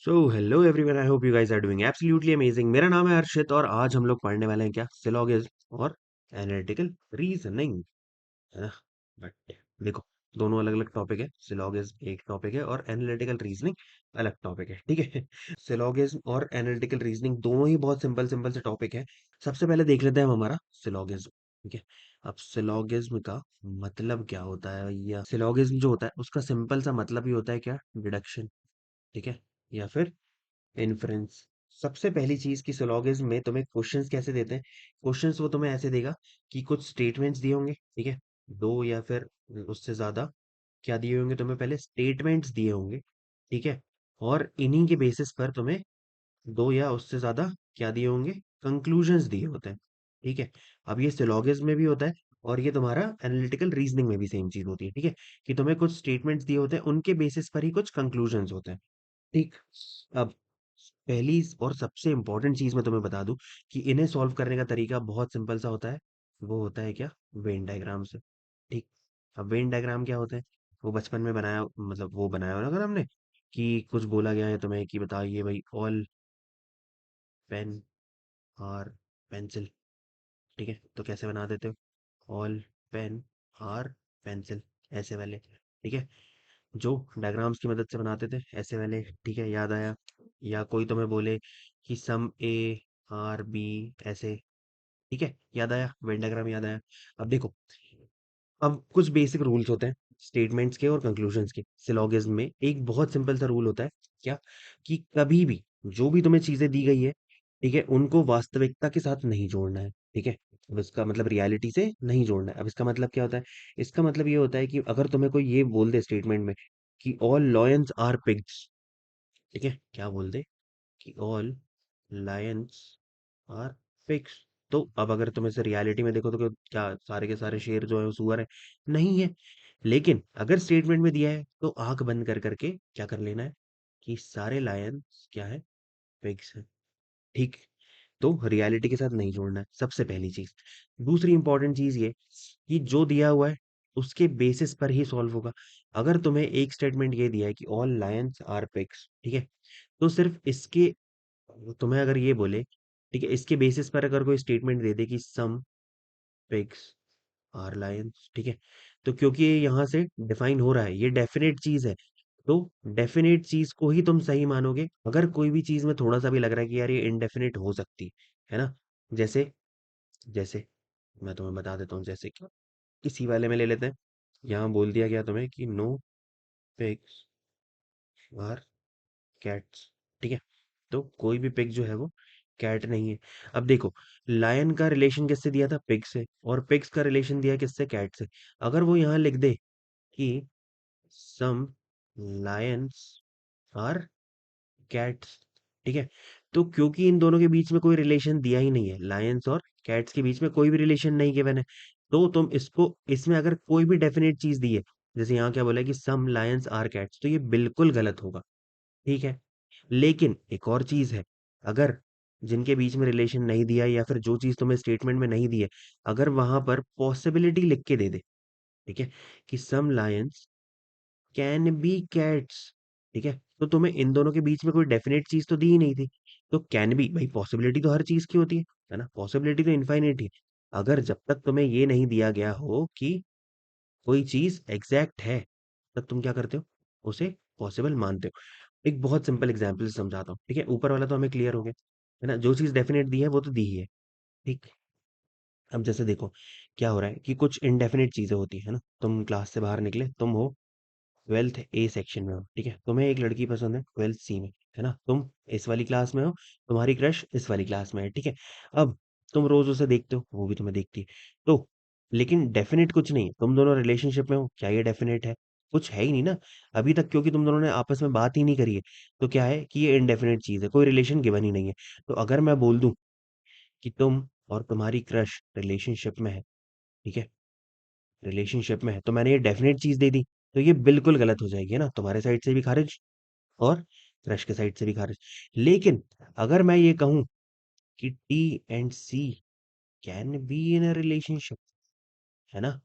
So hello everyone, I hope you guys are doing absolutely amazing. मेरा नाम है हर्षित और आज हम लोग पढ़ने वाले हैं क्या, सिलोगिज्म और एनालिटिकल रीजनिंग, है ना। बट देखो, दोनों अलग अलग टॉपिक है। सिलोगिज्म एक टॉपिक है और एनालिटिकल रीजनिंग अलग टॉपिक है, ठीक है। सिलोगिज्म और एनालिटिकल रीजनिंग दोनों ही बहुत सिंपल सिंपल से टॉपिक है। सबसे पहले देख लेते हैं हम हमारा सिलोगिज्म, ठीक है। अब सिलोगिज्म का मतलब क्या होता है भैया? सिलोगिज्म जो होता है उसका सिंपल सा मतलब ही होता है क्या, डिडक्शन, ठीक है, या फिर इन्फ्रेंस। सबसे पहली चीज की सिलोगिज्म में तुम्हें क्वेश्चंस कैसे देते हैं। क्वेश्चंस वो तुम्हें ऐसे देगा कि कुछ स्टेटमेंट्स दिए होंगे, ठीक है, दो या फिर उससे ज्यादा। क्या दिए होंगे तुम्हें? पहले स्टेटमेंट्स दिए होंगे, ठीक है, और इन्हीं के बेसिस पर तुम्हें दो या उससे ज्यादा क्या दिए होंगे, कंक्लूजन्स दिए होते हैं, ठीक है। अब ये सिलोगिज्म में भी होता है और ये तुम्हारा एनालिटिकल रीजनिंग में भी सेम चीज होती है, ठीक है, कि तुम्हें कुछ स्टेटमेंट्स दिए होते हैं, उनके बेसिस पर ही कुछ कंक्लूजन्स होते हैं, ठीक। अब पहली और सबसे इंपॉर्टेंट चीज मैं तुम्हें बता दूं कि इन्हें सॉल्व करने का तरीका बहुत सिंपल सा होता है। वो होता है क्या, वेन डायग्राम से, ठीक। अब वेन डायग्राम क्या होते हैं? वो बचपन में बनाया, मतलब वो बनाया होगा ना हमने, कि कुछ बोला गया है तुम्हें कि बताइए भाई, ऑल पेन और पेंसिल, ठीक है, तो कैसे बना देते हो? ऑल पेन और पेंसिल, ऐसे वाले, ठीक है, जो डायग्राम्स की मदद से बनाते थे, ऐसे वाले, ठीक है, याद आया। या कोई तुम्हें बोले कि सम ए आर बी, ऐसे, ठीक है, याद आया, वेन डायग्राम याद आया। अब देखो, अब कुछ बेसिक रूल्स होते हैं स्टेटमेंट्स के और कंक्लूजन्स के। सिलोगिज्म में एक बहुत सिंपल सा रूल होता है, क्या, कि कभी भी जो भी तुम्हें चीजें दी गई है, ठीक है, उनको वास्तविकता के साथ नहीं जोड़ना है, ठीक है। अब इसका मतलब रियलिटी से नहीं जोड़ना है। अब इसका मतलब क्या होता है? इसका मतलब ये होता है कि अगर तुम्हें कोई ये बोल दे स्टेटमेंट में कि ऑल लॉयंस आर पिग्स, ठीक है, क्या बोल दे कि ऑल लायंस आर पिग्स, तो अब अगर तुम इसे रियलिटी में देखो तो क्या सारे के सारे शेर जो है वो सुअर है? नहीं है। लेकिन अगर स्टेटमेंट में दिया है तो आंख बंद कर करके क्या कर लेना है कि सारे लायंस क्या है, पिग्स है, ठीक। तो रियलिटी के साथ नहीं जोड़ना है, सबसे पहली चीज। दूसरी इंपॉर्टेंट चीज ये कि जो दिया हुआ है उसके बेसिस पर ही सॉल्व होगा। अगर तुम्हें एक स्टेटमेंट ये दिया है कि ऑल लायंस आर पिग्स, ठीक है, तो सिर्फ इसके, तुम्हें अगर ये बोले, ठीक है, इसके बेसिस पर अगर कोई स्टेटमेंट दे दे कि सम पिग्स आर लायंस, ठीक है, तो क्योंकि ये यहाँ से डिफाइन हो रहा है, ये डेफिनेट चीज है, तो डेफिनेट चीज को ही तुम सही मानोगे। अगर कोई भी चीज में थोड़ा सा भी लग रहा है कि यार ये इनडेफिनेट हो सकती है ना, जैसे, जैसे मैं तुम्हें बता देता हूँ, जैसे कि किसी वाले में ले लेते हैं। यहाँ बोल दिया गया तुम्हें कि नो पिग्स आर कैट्स, ठीक है, तो कोई भी पिग जो है वो कैट नहीं है। अब देखो, लायन का रिलेशन किससे दिया था? पिग से, और पिग्स का रिलेशन दिया किससे? कैट से। अगर वो यहाँ लिख दे कि सम लायंस आर कैट्स, ठीक है, तो क्योंकि इन दोनों के बीच में कोई रिलेशन दिया ही नहीं है, लायंस और कैट्स के बीच में कोई भी रिलेशन नहीं गिवन है, तो तुम इसको, इसमें अगर कोई भी डेफिनेट चीज दी है, जैसे यहाँ क्या बोला है कि सम लायंस आर कैट्स, तो ये बिल्कुल गलत होगा, ठीक है। लेकिन एक और चीज है, अगर जिनके बीच में रिलेशन नहीं दिया है या फिर जो चीज तुम्हें स्टेटमेंट में नहीं दी है, अगर वहां पर पॉसिबिलिटी लिख के दे दे, ठीक है, कि सम लायंस कैन बी कैट्स, ठीक है, तो तुम्हें इन दोनों के बीच में कोई डेफिनेट चीज तो दी ही नहीं थी। तो कैन बी, भाई पॉसिबिलिटी तो हर चीज की होती है ना, पॉसिबिलिटी तो इनफाइनाइट है। अगर जब तक तुम्हें ये नहीं दिया गया हो कि कोई चीज एग्जैक्ट है, तब तुम क्या करते हो, उसे पॉसिबल मानते हो। एक बहुत सिंपल एग्जांपल से समझाता हूँ, ठीक है, ऊपर वाला तो हमें क्लियर हो गया, है ना, जो चीज डेफिनेट दी है वो तो दी ही है, ठीक। अब जैसे देखो, क्या हो रहा है कि कुछ इनडेफिनेट चीजें होती है ना, तुम क्लास से बाहर निकले, तुम हो ट्वेल्थ ए सेक्शन में हो, ठीक है, तुम्हें एक लड़की पसंद है ट्वेल्थ सी में, है ना, तुम इस वाली क्लास में हो, तुम्हारी क्रश इस वाली क्लास में है, ठीक है। अब तुम रोज उसे देखते हो, वो भी तुम्हें देखती है, तो लेकिन डेफिनेट कुछ नहीं है, तुम दोनों रिलेशनशिप में हो, क्या ये डेफिनेट है? कुछ है ही नहीं ना अभी तक, क्योंकि तुम दोनों ने आपस में बात ही नहीं करी है। तो क्या है कि ये इनडेफिनेट चीज है, कोई रिलेशन गिवन ही नहीं है। तो अगर मैं बोल दूं कि तुम और तुम्हारी क्रश रिलेशनशिप में है, ठीक है, रिलेशनशिप में है, तो मैंने ये डेफिनेट चीज दे दी, तो ये बिल्कुल गलत हो जाएगी, है ना, तुम्हारे साइड से भी खारिज और क्रश के साइड से भी खारिज। लेकिन अगर मैं ये कहूं कि T and C can be in a relationship, है ना,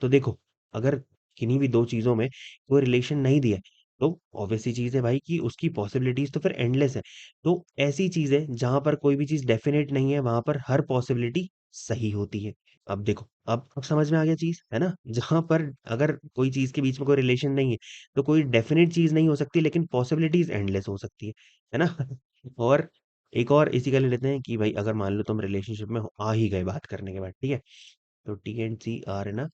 तो देखो, अगर किन्हीं भी दो चीजों में कोई रिलेशन नहीं दिया है, तो ऑब्वियस सी चीज है भाई कि उसकी पॉसिबिलिटीज तो फिर एंडलेस है। तो ऐसी चीज है जहां पर कोई भी चीज डेफिनेट नहीं है वहां पर हर पॉसिबिलिटी सही होती है। अब देखो, अब समझ में आ गया चीज, है ना? जहां पर अगर कोई चीज के बीच में कोई रिलेशन नहीं है तो कोई डेफिनेट चीज नहीं हो सकती, लेकिन पॉसिबिलिटीज एंडलेस हो सकती है ना? और एक और इसी का ले लेते हैं कि भाई अगर मान लो तुम रिलेशनशिप में आ ही गए बात करने के बाद, ठीक है? तो T and C are in a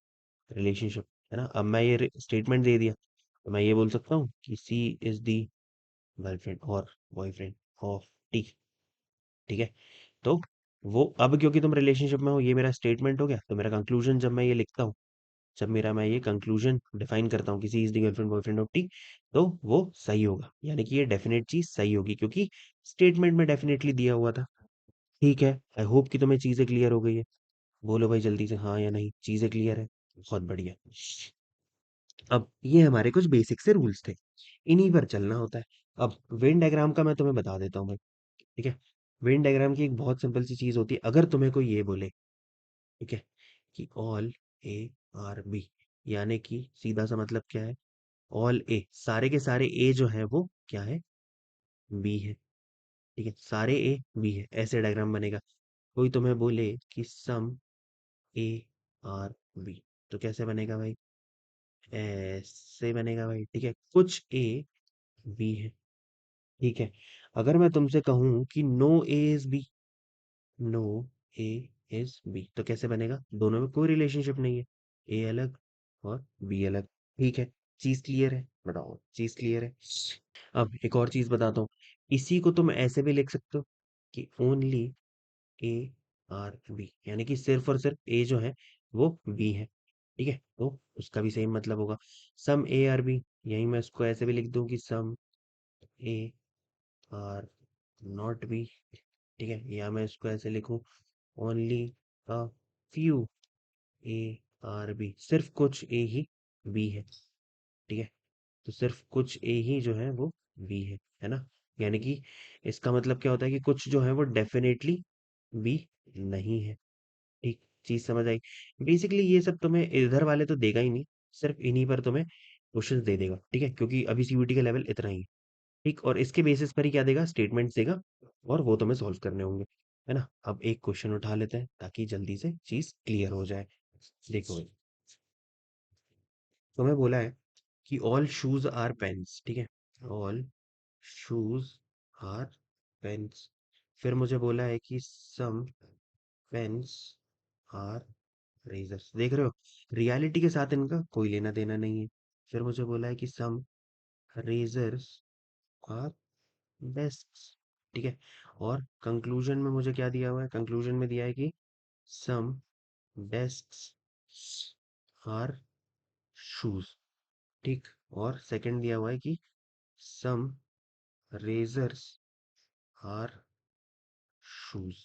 relationship, है ना? अब मैं ये स्टेटमेंट दे दिया, तो मैं ये बोल सकता हूँ कि सी इज दी गर्लफ्रेंड और बॉयफ्रेंड ऑफ टी, ठीक है? तो वो अब क्योंकि तुम रिलेशनशिप में हो, ये मेरा स्टेटमेंट हो गया, तो मेरा कंक्लूजन जब मैं ये लिखता हूँ, जब मेरा मैं ये कंक्लूजन डिफाइन करता हूँ कि C is the girlfriend boyfriend of T, तो वो सही होगा, यानी कि ये डेफिनेट चीज सही होगी क्योंकि स्टेटमेंट में डेफिनेटली दिया हुआ था। ठीक है, आई होप कि तुम्हें चीजें क्लियर हो गई है। बोलो भाई जल्दी से हाँ या नहीं, चीजें क्लियर है? बहुत बढ़िया। अब ये हमारे कुछ बेसिक से रूल्स थे, इन्हीं पर चलना होता है। अब वेन डायग्राम का मैं तुम्हें बता देता हूँ भाई, ठीक है? वेन डायग्राम की एक बहुत सिंपल सी चीज होती है, अगर तुम्हें कोई ये बोले, ठीक है, कि ऑल ए आर बी, यानी कि सीधा सा मतलब क्या है? ऑल ए, सारे के सारे ए जो है वो क्या है? बी है। ठीक है, सारे ए बी है, ऐसे डायग्राम बनेगा। कोई तुम्हें बोले कि सम ए आर बी, तो कैसे बनेगा भाई? ऐसे बनेगा भाई, ठीक है? कुछ ए बी है, ठीक है? अगर मैं तुमसे कहूं कि no A is B, no A is B, तो कैसे बनेगा? दोनों में कोई रिलेशनशिप नहीं है, ए अलग और बी अलग। ठीक है, चीज क्लियर है? बताओ, चीज क्लियर है? अब एक और चीज बताता हूँ, इसी को तुम ऐसे भी लिख सकते हो कि ओनली ए आर बी, यानी कि सिर्फ और सिर्फ ए जो है वो बी है, ठीक है? तो उसका भी सेम मतलब होगा, सम ए आर बी। यही मैं इसको ऐसे भी लिख दूं कि some A are not B, ठीक है? या मैं इसको ऐसे लिखूं, only a few A are B, सिर्फ कुछ ए ही बी है, ठीक है? तो सिर्फ कुछ ए ही जो है वो बी है ना? यानी कि इसका मतलब क्या होता है कि कुछ जो है वो डेफिनेटली बी नहीं है। ठीक, चीज समझ आई? बेसिकली ये सब तुम्हें इधर वाले तो देगा ही नहीं, सिर्फ इन्हीं पर तुम्हें क्वेश्चंस दे देगा, ठीक है? क्योंकि अभी सीयूटी का लेवल इतना ही है, ठीक? और इसके बेसिस पर ही क्या देगा? स्टेटमेंट्स देगा, और वो तुम्हें सॉल्व करने होंगे, है ना? अब एक क्वेश्चन उठा लेते हैं ताकि जल्दी से चीज क्लियर हो जाए। देखो भाई, तुम्हें बोला है कि ऑल शूज आर पेन्स, ठीक है? All shoes are pens. फिर मुझे बोला है कि सम पेन्स आर रेजर्स। देख रहे हो, रियलिटी के साथ इनका कोई लेना देना नहीं है। फिर मुझे बोला है कि सम रेजर्स आर डेस्क्स, ठीक है? और कंक्लूजन में मुझे क्या दिया हुआ है? कंक्लूजन में दिया है कि सम डेस्क्स आर शूज, ठीक? और सेकंड दिया हुआ है कि सम रेजर्स आर शूज,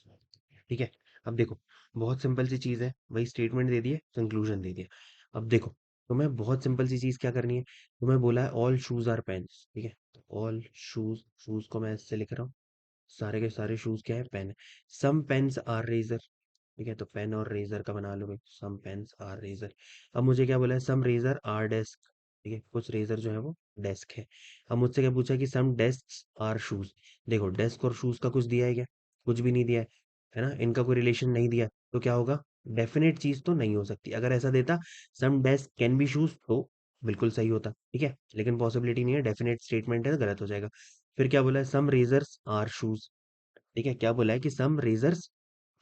ठीक है? अब देखो, बहुत सिंपल सी चीज है, वही स्टेटमेंट दे दिए, कंक्लूजन दे दिया। अब देखो, तुम्हें बहुत सिंपल सी चीज क्या करनी है? तुम्हें बोला है ऑल शूज आर पेन्स, ठीक है? तो ऑल शूज, शूज को मैं ऐसे लिख रहा हूँ, सारे के सारे शूज क्या है? पेन है। सम पेन्स आर रेजर, ठीक है? तो पेन और रेजर का बना लो भाई, सम पेन्स आर रेजर। अब मुझे क्या बोला है? सम रेजर आर डेस्क, ठीक है? कुछ रेजर जो है वो डेस्क है। अब मुझसे क्या पूछा है कि सम डेस्क आर शूज। देखो, डेस्क और शूज का कुछ दिया है क्या? कुछ भी नहीं दिया है ना? इनका कोई रिलेशन नहीं दिया, तो क्या होगा? डेफिनेट चीज तो नहीं हो सकती। अगर ऐसा देता सम डेस्क कैन बी शूज, तो बिल्कुल सही होता, ठीक है? लेकिन पॉसिबिलिटी नहीं है, डेफिनेट स्टेटमेंट है तो गलत हो जाएगा। फिर क्या बोला है? सम रेजर्स आर शूज, ठीक है? क्या बोला है? कि सम रेजर्स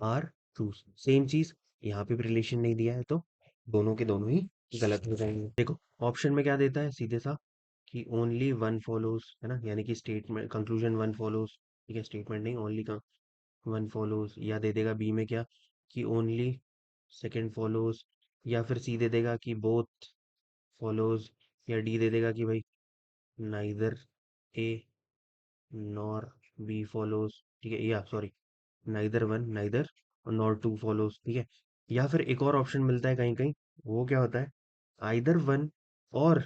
आर शूज, सेम चीज। यहाँ पे भी रिलेशन नहीं दिया है, तो दोनों के दोनों ही गलत हो जाएंगे। देखो, ऑप्शन में क्या देता है सीधे सा, कि ओनली वन फॉलोज, है ना? यानी कि स्टेटमेंट कंक्लूजन वन फॉलोज, ठीक है? स्टेटमेंट नहीं, ओनली का वन फॉलोज। या दे देगा बी में क्या, कि ओनली सेकंड फॉलोज। या फिर सी दे देगा कि बोथ फॉलोज। या डी दे देगा कि भाई neither A nor be follows, ठीक है? या sorry, neither one neither nor to follows, ठीक है? या फिर एक और ऑप्शन मिलता है कहीं कहीं, वो क्या होता है? आइदर वन और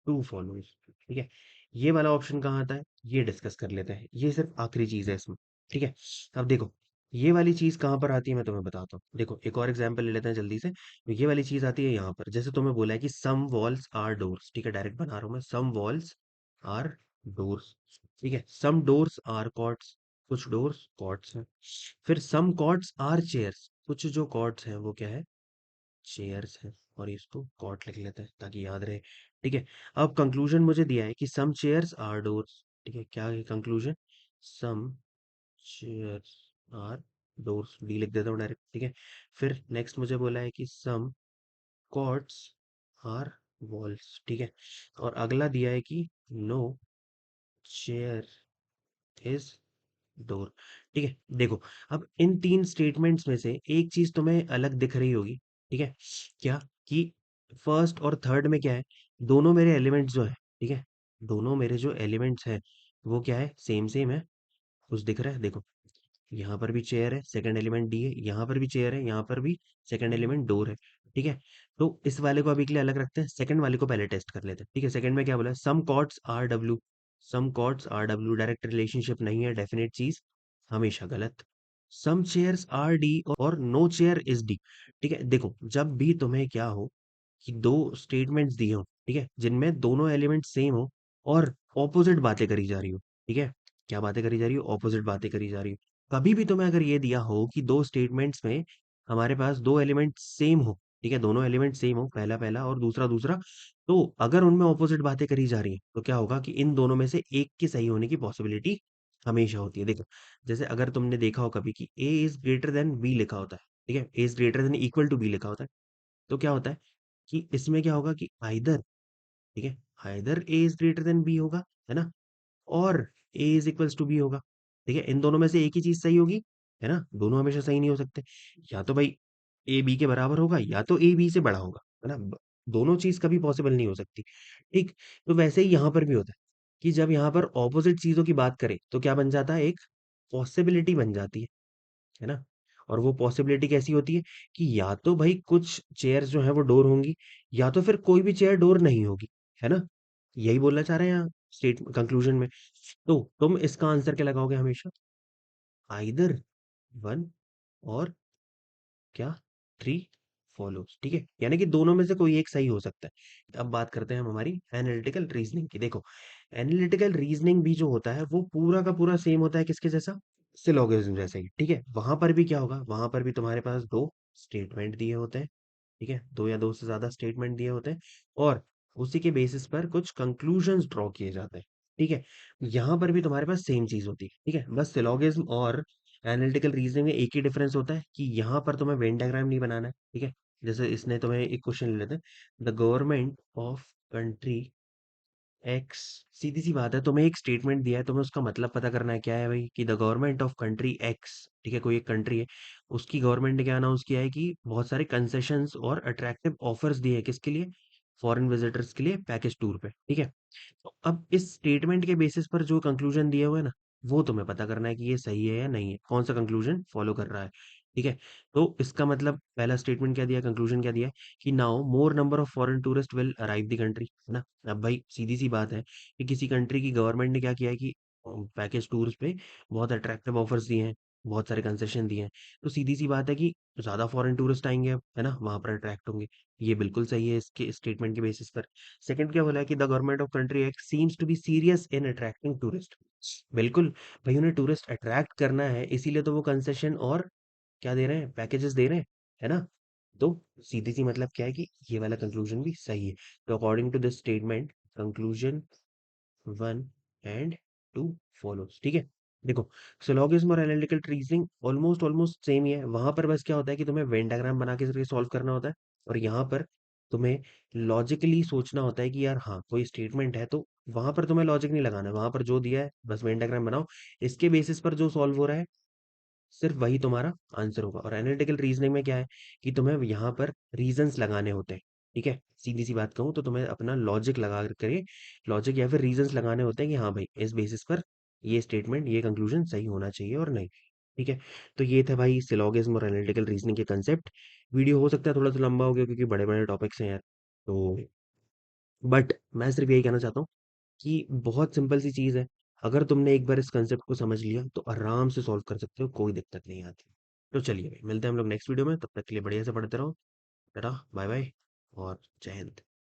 टू फॉलोज, ठीक है? ये वाला ऑप्शन कहाँ आता है, ये डिस्कस कर लेते हैं, ये सिर्फ आखिरी चीज है इसमें, ठीक है? अब देखो, ये वाली चीज कहाँ पर आती है मैं तुम्हें बताता हूँ। देखो, एक और एग्जांपल ले लेते हैं जल्दी से। तो ये वाली चीज आती है यहाँ पर, जैसे तुम्हें बोला है कि सम वॉल्स आर डोर्स, ठीक है? डायरेक्ट बना रहा हूँ मैं, सम वॉल्स आर डोर्स। ठीक है, सम डोर्स आर कॉट्स, कुछ डोर्स कॉट्स हैं। फिर सम कॉट्स आर चेयर्स, कुछ जो कॉट्स हैं वो क्या है, चेयर्स हैं। और इसको कॉट लिख लेते हैं ताकि याद रहे। ठीक है, अब कंक्लूजन मुझे दिया है कि सम चेयर्स आर डोर्स। ठीक है, क्या है conclusion, some chairs are doors, D लिख देता हूँ डायरेक्ट। ठीक है, फिर नेक्स्ट मुझे बोला है कि सम कॉट्स आर वॉल्स। ठीक है, और अगला दिया है कि नो चेयर इज डोर। ठीक है, देखो अब इन तीन स्टेटमेंट्स में से एक चीज तुम्हें अलग दिख रही होगी। ठीक है, क्या, कि फर्स्ट और थर्ड में क्या है, दोनों मेरे एलिमेंट्स जो है, ठीक है, दोनों मेरे जो एलिमेंट्स हैं वो क्या है, सेम सेम है। कुछ दिख रहा है, देखो यहाँ पर भी चेयर है, सेकंड एलिमेंट डी है, यहाँ पर भी चेयर है, यहाँ पर भी सेकंड एलिमेंट डोर है। ठीक है, तो इस वाले को अभी के लिए अलग रखते हैं, सेकंड वाले को पहले टेस्ट कर लेते हैं। ठीक है, सेकंड में क्या बोला है, some chords are W. Some chords are W direct relationship नहीं है, डेफिनेट चीज, हमेशा गलत। सम चेयर्स आर डी और नो चेयर इज डी। ठीक है, देखो जब भी तुम्हें क्या हो कि दो स्टेटमेंट्स दिए हो, ठीक है, जिनमें दोनों एलिमेंट सेम हो और ऑपोजिट बातें करी जा रही हो। ठीक है, क्या बातें करी जा रही हो, ऑपोजिट बातें करी जा रही हो। कभी भी तुम्हें अगर ये दिया हो कि दो स्टेटमेंट्स में हमारे पास दो एलिमेंट सेम हो, ठीक है, दोनों एलिमेंट सेम हो, पहला पहला और दूसरा दूसरा, तो अगर उनमें ऑपोजिट बातें करी जा रही हैं तो क्या होगा कि इन दोनों में से एक के सही होने की पॉसिबिलिटी हमेशा होती है। देखो जैसे अगर तुमने देखा हो कभी कि A is greater than B लिखा होता है, ठीक है, A is greater than equal to B लिखा होता है, तो क्या होता है कि इसमें क्या होगा कि आइदर, ठीक है, either A is greater than B होगा, है ना, और A is equals to B होगा। ठीक है, इन दोनों में से एक ही चीज सही होगी, है ना, दोनों हमेशा सही नहीं हो सकते। या तो भाई ए बी के बराबर होगा या तो ए बी से बड़ा होगा, है ना, दोनों चीज कभी पॉसिबल नहीं हो सकती। ठीक, तो वैसे ही यहाँ पर भी होता है कि जब यहाँ पर ऑपोजिट चीजों की बात करें तो क्या बन जाता है, एक पॉसिबिलिटी बन जाती है ना। और वो पॉसिबिलिटी कैसी होती है कि या तो भाई कुछ चेयर्स जो है वो डोर होंगी, या तो फिर कोई भी चेयर डोर नहीं होगी, है ना, यही बोलना चाह रहे हैं यहाँ स्टेट कंक्लूजन में। तो तुम इसका आंसर क्या लगाओगे हमेशा, आइदर वन और क्या, थ्री फॉलोज। ठीक है, यानी कि दोनों में से कोई एक सही हो सकता है। अब बात करते हैं हम हमारी एनालिटिकल रीजनिंग की। देखो एनालिटिकल रीजनिंग भी जो होता है वो पूरा का पूरा सेम होता है, किसके जैसा, सिलोगिज्म जैसा ही। ठीक है, वहां पर भी क्या होगा, वहां पर भी तुम्हारे पास दो स्टेटमेंट दिए होते हैं, ठीक है, दो या दो से ज्यादा स्टेटमेंट दिए होते हैं, और उसी के बेसिस पर कुछ कंक्लूजन्स ड्रॉ किए जाते हैं। ठीक है, यहाँ पर भी तुम्हारे पास सेम चीज होती है। ठीक है, बस सिलोगिज्म और एनालिटिकल रीजनिंग में एक ही डिफरेंस होता है कि यहाँ पर तुम्हें वेन डायग्राम नहीं बनाना है। ठीक है, जैसे इसने तुम्हें एक क्वेश्चन ले लेते हैं, the government of country X. सीधी सी बात है, तुम्हें एक स्टेटमेंट दिया है, तुम्हें उसका मतलब पता करना है, क्या है भाई, कि the government of country x, ठीक है, कोई एक कंट्री है, उसकी गवर्नमेंट ने क्या अनाउंस किया है कि बहुत सारे कंसेशंस और अट्रैक्टिव ऑफर्स दिए हैं, किसके लिए, फॉरेन विजिटर्स के लिए पैकेज टूर पे। ठीक है, तो अब इस स्टेटमेंट के बेसिस पर जो कंक्लूजन दिए हुए हैं ना, वो तुम्हें पता करना है कि ये सही है या नहीं है, कौन सा कंक्लूजन फॉलो कर रहा है। ठीक है, तो इसका मतलब पहला स्टेटमेंट क्या दिया, कंक्लूजन क्या दिया है, कि now more number of foreign tourist will arrive the country, है ना। अब भाई सीधी सी बात है कि किसी कंट्री की गवर्नमेंट ने क्या किया है कि पैकेज टूर्स पे बहुत अट्रैक्टिव ऑफर्स दिए हैं, बहुत सारे कंसेशन दिए हैं, तो सीधी सी बात है कि ज्यादा फॉरेन टूरिस्ट आएंगे अब, है ना, वहां पर अट्रैक्ट होंगे। ये बिल्कुल सही है इसके स्टेटमेंट के बेसिस पर। सेकंड क्या बोला है कि the government of country act seems to be serious in attracting tourist. बिल्कुल, भाई उन्हें टूरिस्ट अट्रैक्ट करना है, इसीलिए तो वो कंसेशन और क्या दे रहे हैं, पैकेजेस दे रहे हैं, है ना। तो सीधी सी मतलब क्या है कि ये वाला कंक्लूजन भी सही है। तो according to this statement conclusion one and two follows. ठीक है, देखो सिलोगिज्म और analytical reasoning almost almost same ही है। वहां पर बस क्या होता है कि तुम्हें वेन डायग्राम बना के सॉल्व करना होता है, और यहाँ पर तुम्हें लॉजिकली सोचना होता है कि यार हाँ कोई स्टेटमेंट है, तो वहां पर तुम्हें लॉजिक नहीं लगाना है, वहां पर जो दिया है बस वेन डायग्राम बनाओ, इसके बेसिस पर जो सॉल्व हो रहा है सिर्फ वही तुम्हारा आंसर होगा। और एनालिटिकल रीजनिंग में क्या है कि तुम्हें यहाँ पर रीजंस लगाने होते हैं। ठीक है, सीधी सी बात कहूँ तो तुम्हें अपना लॉजिक लगा करके, लॉजिक या फिर रीजंस लगाने होते हैं कि हाँ भाई इस बेसिस पर ये स्टेटमेंट ये कंक्लूजन सही होना चाहिए और नहीं। ठीक है, तो ये था भाई सिलोगिज्म और एनालिटिकल रीजनिंग के कंसेप्ट। वीडियो हो सकता है थोड़ा सा लंबा हो गया क्योंकि बड़े बड़े टॉपिक्स हैं यार, तो बट मैं सिर्फ यही कहना चाहता हूँ कि बहुत सिंपल सी चीज़ है। अगर तुमने एक बार इस कंसेप्ट को समझ लिया तो आराम से सॉल्व कर सकते हो, कोई दिक्कत नहीं आती। तो चलिए भाई मिलते हैं हम लोग नेक्स्ट वीडियो में, तब तक के लिए बढ़िया से पढ़ते रहो। टाटा बाय बाय और जय हिंद।